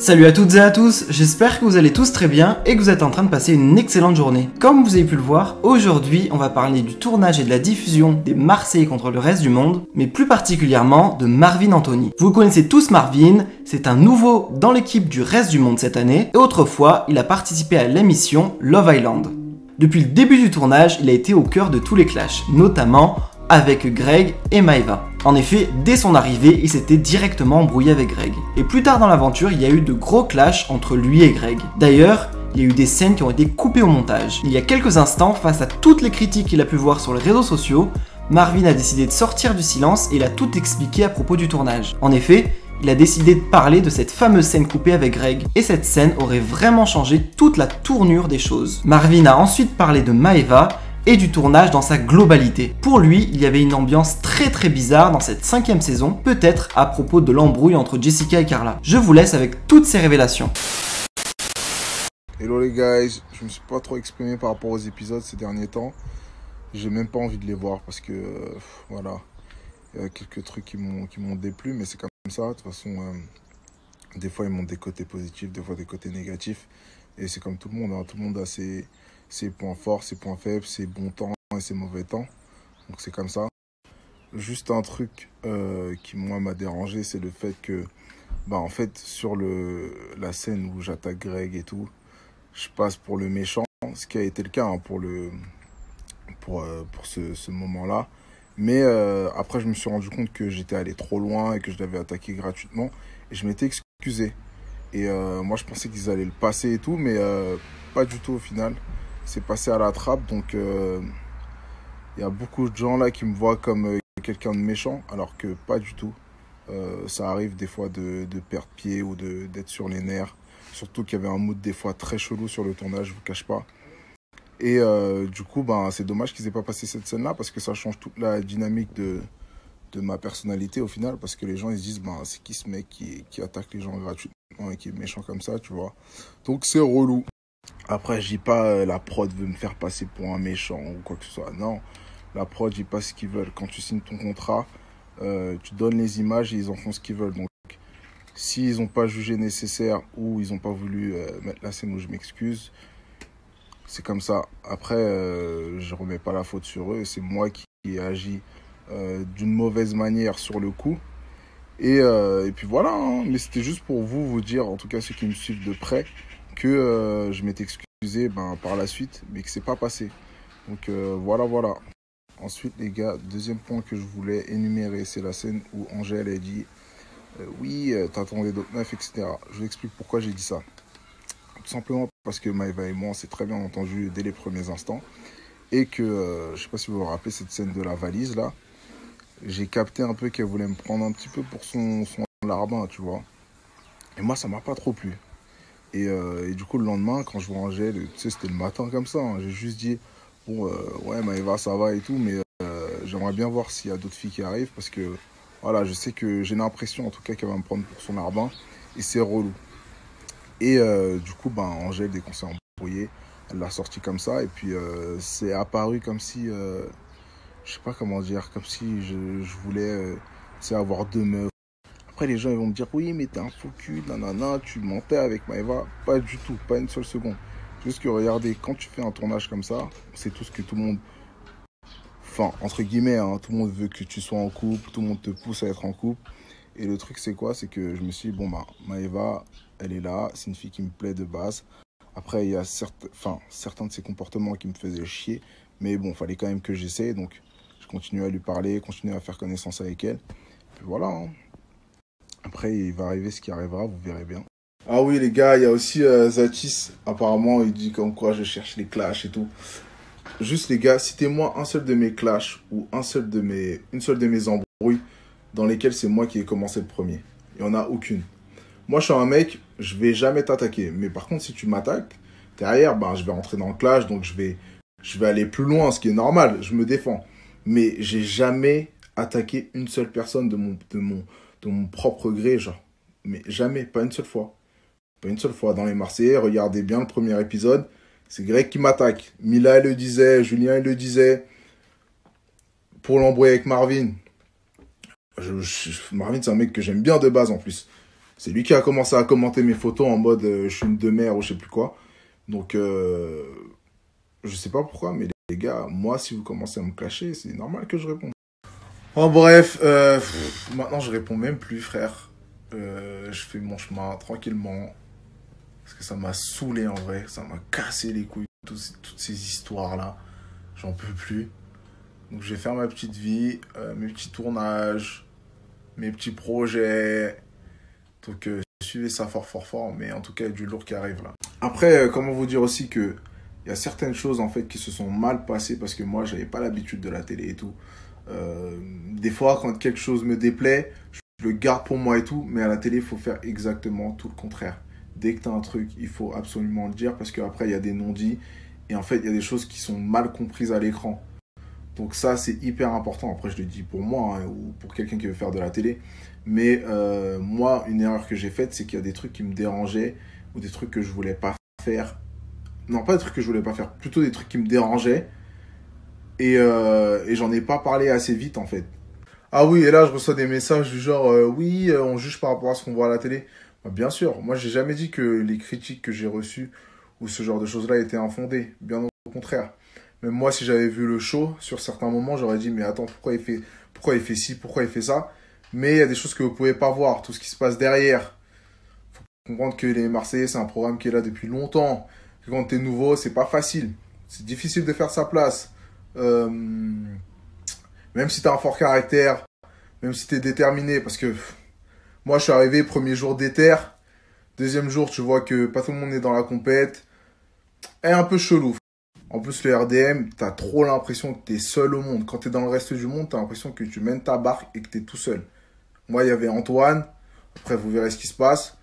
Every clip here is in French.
Salut à toutes et à tous, j'espère que vous allez tous très bien et que vous êtes en train de passer une excellente journée. Comme vous avez pu le voir, aujourd'hui on va parler du tournage et de la diffusion des Marseillais contre le reste du monde, mais plus particulièrement de Marvin Anthony. Vous connaissez tous Marvin, c'est un nouveau dans l'équipe du reste du monde cette année, et autrefois il a participé à l'émission Love Island. Depuis le début du tournage, il a été au cœur de tous les clashs, notamment avec Greg et Maeva. En effet, dès son arrivée, il s'était directement embrouillé avec Greg. Et plus tard dans l'aventure, il y a eu de gros clashs entre lui et Greg. D'ailleurs, il y a eu des scènes qui ont été coupées au montage. Il y a quelques instants, face à toutes les critiques qu'il a pu voir sur les réseaux sociaux, Marvin a décidé de sortir du silence et il a tout expliqué à propos du tournage. En effet, il a décidé de parler de cette fameuse scène coupée avec Greg, et cette scène aurait vraiment changé toute la tournure des choses. Marvin a ensuite parlé de Maeva, et du tournage dans sa globalité. Pour lui, il y avait une ambiance très bizarre dans cette 5e saison, peut-être à propos de l'embrouille entre Jessica et Carla. Je vous laisse avec toutes ces révélations. Hello les guys, je me suis pas trop exprimé par rapport aux épisodes ces derniers temps. J'ai même pas envie de les voir parce que voilà, il y a quelques trucs qui m'ont déplu, mais c'est comme ça. De toute façon, des fois ils m'ont des côtés positifs, des fois des côtés négatifs, et c'est comme tout le monde, hein. Tout le monde a ses points forts, ses points faibles, ses bons temps et ses mauvais temps. Donc c'est comme ça. Juste un truc qui moi m'a dérangé, c'est le fait que en fait sur la scène où j'attaque Greg et tout, je passe pour le méchant, ce qui a été le cas hein, pour ce moment-là. Mais après je me suis rendu compte que j'étais allé trop loin et que je l'avais attaqué gratuitement et je m'étais excusé. Et moi je pensais qu'ils allaient le passer et tout, mais pas du tout au final. C'est passé à la trappe, donc y a beaucoup de gens là qui me voient comme quelqu'un de méchant, alors que pas du tout. Ça arrive des fois de perdre pied ou d'être sur les nerfs. Surtout qu'il y avait un mood des fois très chelou sur le tournage, je vous cache pas. Et du coup, c'est dommage qu'ils aient pas passé cette scène-là, parce que ça change toute la dynamique de ma personnalité au final, parce que les gens ils se disent c'est qui ce mec qui attaque les gens gratuitement et qui est méchant comme ça, tu vois. Donc c'est relou. Après, je dis pas la prod veut me faire passer pour un méchant ou quoi que ce soit. Non, la prod, je dis pas ce qu'ils veulent. Quand tu signes ton contrat, tu donnes les images et ils en font ce qu'ils veulent. Donc, s'ils n'ont pas jugé nécessaire ou ils n'ont pas voulu mettre la scène où je m'excuse, c'est comme ça. Après, je remets pas la faute sur eux. C'est moi qui ai agi d'une mauvaise manière sur le coup. Et puis voilà, hein. Mais c'était juste pour vous dire, en tout cas ceux qui me suivent de près, que je m'étais excusé par la suite, mais que c'est pas passé. Donc voilà. Ensuite les gars, deuxième point que je voulais énumérer, c'est la scène où Angèle a dit oui, t'attendais d'autres meufs, etc. Je vous explique pourquoi j'ai dit ça. Tout simplement parce que Maeva et moi, on s'est très bien entendu dès les premiers instants. Et que, je sais pas si vous vous rappelez cette scène de la valise là, j'ai capté un peu qu'elle voulait me prendre un petit peu pour son larbin, tu vois. Et moi, ça m'a pas trop plu. Et du coup, le lendemain, quand je vois Angèle, tu sais, c'était le matin comme ça, hein, j'ai juste dit, bon, ouais, Maeva, ça va et tout, mais j'aimerais bien voir s'il y a d'autres filles qui arrivent, parce que, voilà, je sais que j'ai l'impression, en tout cas, qu'elle va me prendre pour son larbin, et c'est relou. Et du coup, Angèle, dès qu'on s'est embrouillé, elle l'a sorti comme ça, et puis c'est apparu comme si, je sais pas comment dire, comme si je voulais, tu sais, avoir deux meufs. Après, les gens ils vont me dire, oui, mais t'es un faux cul, nanana, tu mentais avec Maeva. Pas du tout, pas une seule seconde. Juste que regardez, quand tu fais un tournage comme ça, c'est tout ce que tout le monde, enfin, entre guillemets, hein, tout le monde veut que tu sois en couple, tout le monde te pousse à être en couple. Et le truc, c'est quoi? C'est que je me suis dit, Maeva, elle est là, c'est une fille qui me plaît de base. Après, il y a certains de ses comportements qui me faisaient chier. Mais bon, fallait quand même que j'essaie. Donc, je continue à lui parler, continue à faire connaissance avec elle. Puis voilà, hein. Après, il va arriver ce qui arrivera, vous verrez bien. Ah oui, les gars, il y a aussi Zatis. Apparemment, il dit comme quoi je cherche les clashs et tout. Juste, les gars, citez-moi un seul de mes clashs ou une seule de mes embrouilles dans lesquelles c'est moi qui ai commencé le premier. Il n'y en a aucune. Moi, je suis un mec, je vais jamais t'attaquer. Mais par contre, si tu m'attaques, derrière, je vais rentrer dans le clash, donc je vais aller plus loin, ce qui est normal, je me défends. Mais j'ai jamais attaqué une seule personne de mon propre gré, genre. Mais jamais, pas une seule fois. Pas une seule fois. Dans les Marseillais, regardez bien le premier épisode, c'est Greg qui m'attaque. Mila, elle le disait, Julien, elle le disait. Pour l'embrouiller avec Marvin. Marvin, c'est un mec que j'aime bien de base, en plus. C'est lui qui a commencé à commenter mes photos en mode je suis une demeure ou je sais plus quoi. Donc, je sais pas pourquoi, mais les gars, moi, si vous commencez à me clasher, c'est normal que je réponde. En bref, maintenant je réponds même plus, frère. Je fais mon chemin tranquillement. Parce que ça m'a saoulé en vrai. Ça m'a cassé les couilles, toutes ces histoires-là. J'en peux plus. Donc je vais faire ma petite vie, mes petits tournages, mes petits projets. Donc suivez ça fort fort fort, mais en tout cas il y a du lourd qui arrive là. Après, comment vous dire aussi que il y a certaines choses en fait qui se sont mal passées parce que moi j'avais pas l'habitude de la télé et tout. Des fois quand quelque chose me déplaît, je le garde pour moi et tout, mais à la télé il faut faire exactement tout le contraire. Dès que tu as un truc, il faut absolument le dire parce qu'après il y a des non-dits et en fait il y a des choses qui sont mal comprises à l'écran. Donc ça, c'est hyper important. Après, je le dis pour moi hein, ou pour quelqu'un qui veut faire de la télé. Mais moi, une erreur que j'ai faite, c'est qu'il y a des trucs qui me dérangeaient ou des trucs que je voulais pas faire. Non, pas des trucs que je voulais pas faire, plutôt des trucs qui me dérangeaient. Et j'en ai pas parlé assez vite, en fait. Ah oui, et là, je reçois des messages du genre, oui, on juge par rapport à ce qu'on voit à la télé. Bah, bien sûr, moi, j'ai jamais dit que les critiques que j'ai reçues ou ce genre de choses-là étaient infondées. Bien au contraire. Même moi, si j'avais vu le show, sur certains moments, j'aurais dit, mais attends, pourquoi il fait ci, pourquoi il fait ça? Mais il y a des choses que vous pouvez pas voir, tout ce qui se passe derrière. Faut comprendre que les Marseillais, c'est un programme qui est là depuis longtemps. Que quand t'es nouveau, c'est pas facile. C'est difficile de faire sa place. Même si t'as un fort caractère, même si t'es déterminé, parce que moi, je suis arrivé, premier jour d'éther, deuxième jour, tu vois que pas tout le monde est dans la compète. Et un peu chelou. En plus, le RDM, t'as trop l'impression que t'es seul au monde. Quand t'es dans le reste du monde, t'as l'impression que tu mènes ta barque et que t'es tout seul. Moi, il y avait Antoine. Après, vous verrez ce qui se passe.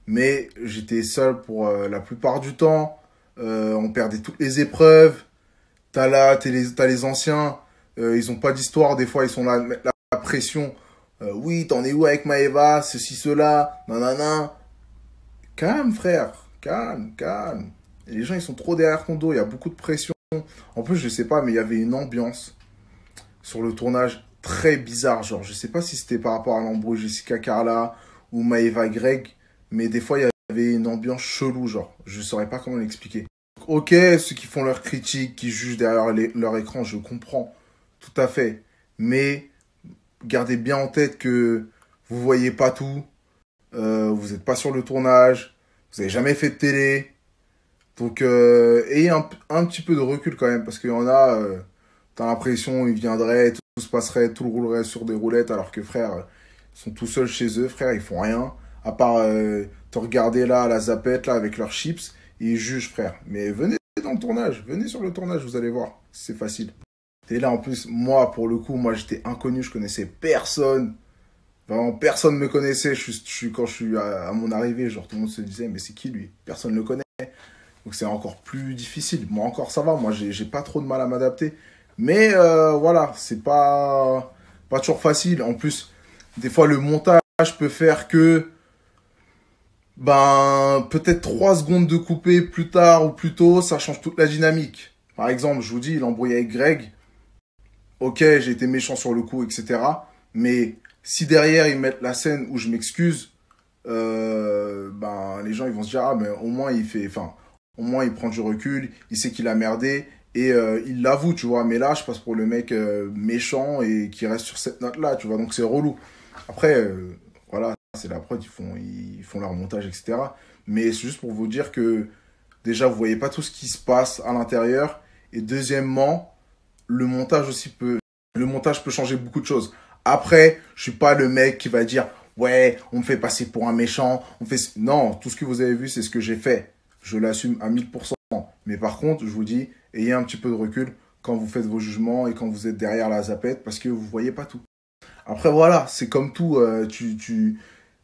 Mais j'étais seul pour la plupart du temps. On perdait toutes les épreuves. T'as les anciens. Ils ont pas d'histoire. Des fois, ils sont là à mettre la pression. Oui, t'en es où avec Maëva? Ceci, cela. Nanana. Calme, frère. Calme, calme. Et les gens, ils sont trop derrière ton dos. Il y a beaucoup de pression. En plus, je sais pas, mais il y avait une ambiance sur le tournage très bizarre. Genre, je sais pas si c'était par rapport à l'embrouille Jessica Carla ou Maëva Greg, mais des fois, il y avait une ambiance chelou, genre. Je saurais pas comment l'expliquer. Ok, ceux qui font leurs critiques, qui jugent derrière leur écran, je comprends tout à fait. Mais gardez bien en tête que vous voyez pas tout. Vous n'êtes pas sur le tournage. Vous n'avez jamais fait de télé. Donc, ayez un petit peu de recul quand même, parce qu'il y en a, t'as l'impression, ils viendraient, tout se passerait, tout roulerait sur des roulettes, alors que frère, ils sont tout seuls chez eux, frère, ils font rien, à part te regarder là, à la zapette, là, avec leurs chips, et ils jugent, frère. Mais venez dans le tournage, venez sur le tournage, vous allez voir, c'est facile. Et là, en plus, moi, pour le coup, moi, j'étais inconnu, je connaissais personne. Vraiment, personne me connaissait. Quand je suis à mon arrivée, genre, tout le monde se disait, mais c'est qui lui? Personne ne le connaît. Donc c'est encore plus difficile. Moi encore ça va, moi j'ai pas trop de mal à m'adapter. Mais voilà, c'est pas toujours facile. En plus, des fois le montage peut faire que ben peut-être 3 secondes de couper plus tard ou plus tôt, ça change toute la dynamique. Par exemple, je vous dis, l'embrouille avec Greg, ok, j'ai été méchant sur le coup, etc. Mais si derrière ils mettent la scène où je m'excuse, ben les gens ils vont se dire, ah mais au moins il fait, enfin, au moins il prend du recul, il sait qu'il a merdé et il l'avoue, tu vois. Mais là, je passe pour le mec méchant et qui reste sur cette note-là, tu vois. Donc c'est relou. Après, voilà, c'est la prod, ils font leur montage, etc. Mais c'est juste pour vous dire que déjà, vous voyez pas tout ce qui se passe à l'intérieur. Et deuxièmement, le montage peut changer beaucoup de choses. Après, je suis pas le mec qui va dire, ouais, on me fait passer pour un méchant, non, tout ce que vous avez vu, c'est ce que j'ai fait. Je l'assume à 1000%. Mais par contre, je vous dis, ayez un petit peu de recul quand vous faites vos jugements et quand vous êtes derrière la zapette parce que vous voyez pas tout. Après, voilà, c'est comme tout. Je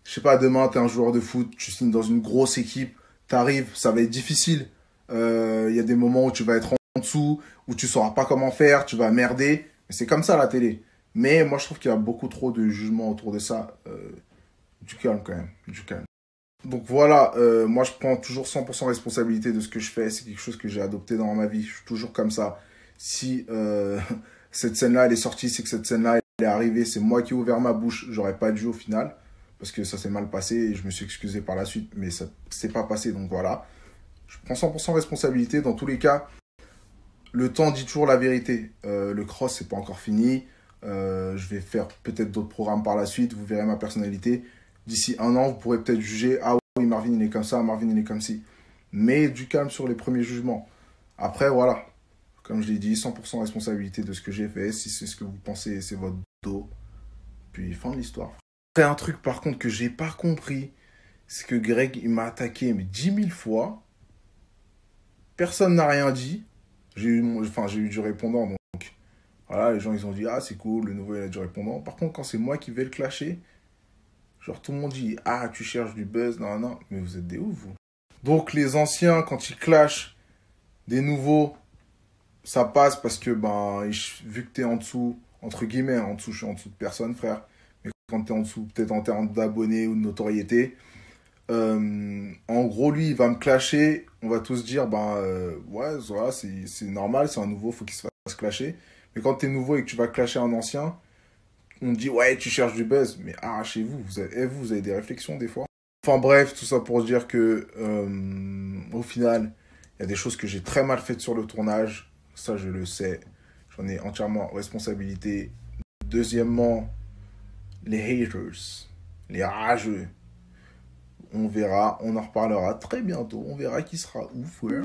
sais pas, demain, tu es un joueur de foot, tu signes dans une grosse équipe, tu arrives, ça va être difficile. Il y a des moments où tu vas être en dessous, où tu sauras pas comment faire, tu vas merder. C'est comme ça la télé. Mais moi, je trouve qu'il y a beaucoup trop de jugements autour de ça. Du calme quand même, du calme. Donc voilà, moi je prends toujours 100% responsabilité de ce que je fais. C'est quelque chose que j'ai adopté dans ma vie. Je suis toujours comme ça. Si cette scène-là, elle est sortie, c'est que cette scène-là, elle est arrivée. C'est moi qui ai ouvert ma bouche. J'aurais pas dû au final. parce que ça s'est mal passé et je me suis excusé par la suite, mais ça s'est pas passé, donc voilà. Je prends 100% responsabilité. Dans tous les cas, le temps dit toujours la vérité. Le cross, c'est pas encore fini. Je vais faire peut-être d'autres programmes par la suite. Vous verrez ma personnalité. D'ici 1 an, vous pourrez peut-être juger, ah oui, Marvin, il est comme ça, Marvin, il est comme ci. Mais du calme sur les premiers jugements. Après, voilà. Comme je l'ai dit, 100% responsabilité de ce que j'ai fait. Si c'est ce que vous pensez, c'est votre dos. Puis, fin de l'histoire. Après, un truc, par contre, que j'ai pas compris, c'est que Greg, il m'a attaqué mais 10 000 fois. Personne n'a rien dit. J'ai eu du répondant, donc voilà, les gens ils ont dit ah c'est cool, le nouveau il a du répondant. Par contre, quand c'est moi qui vais le clasher, genre tout le monde dit ah tu cherches du buzz, non, non, mais vous êtes des ouf vous. Donc les anciens, quand ils clashent des nouveaux, ça passe parce que vu que t'es en dessous, entre guillemets, en dessous, je suis en dessous de personne, frère, mais quand t'es en dessous, peut-être en termes d'abonnés ou de notoriété, en gros, lui, il va me clasher. On va tous dire, ouais, voilà, c'est normal, c'est un nouveau, faut qu'il se fasse clasher. Mais quand t'es nouveau et que tu vas clasher un ancien, on te dit, ouais, tu cherches du buzz. Mais arrachez-vous, vous avez des réflexions des fois. Enfin bref, tout ça pour dire que, au final, il y a des choses que j'ai très mal faites sur le tournage. Ça, je le sais. J'en ai entièrement responsabilité. Deuxièmement, les haters, les rageux. On verra, on en reparlera très bientôt. On verra qui sera ouf, ouais.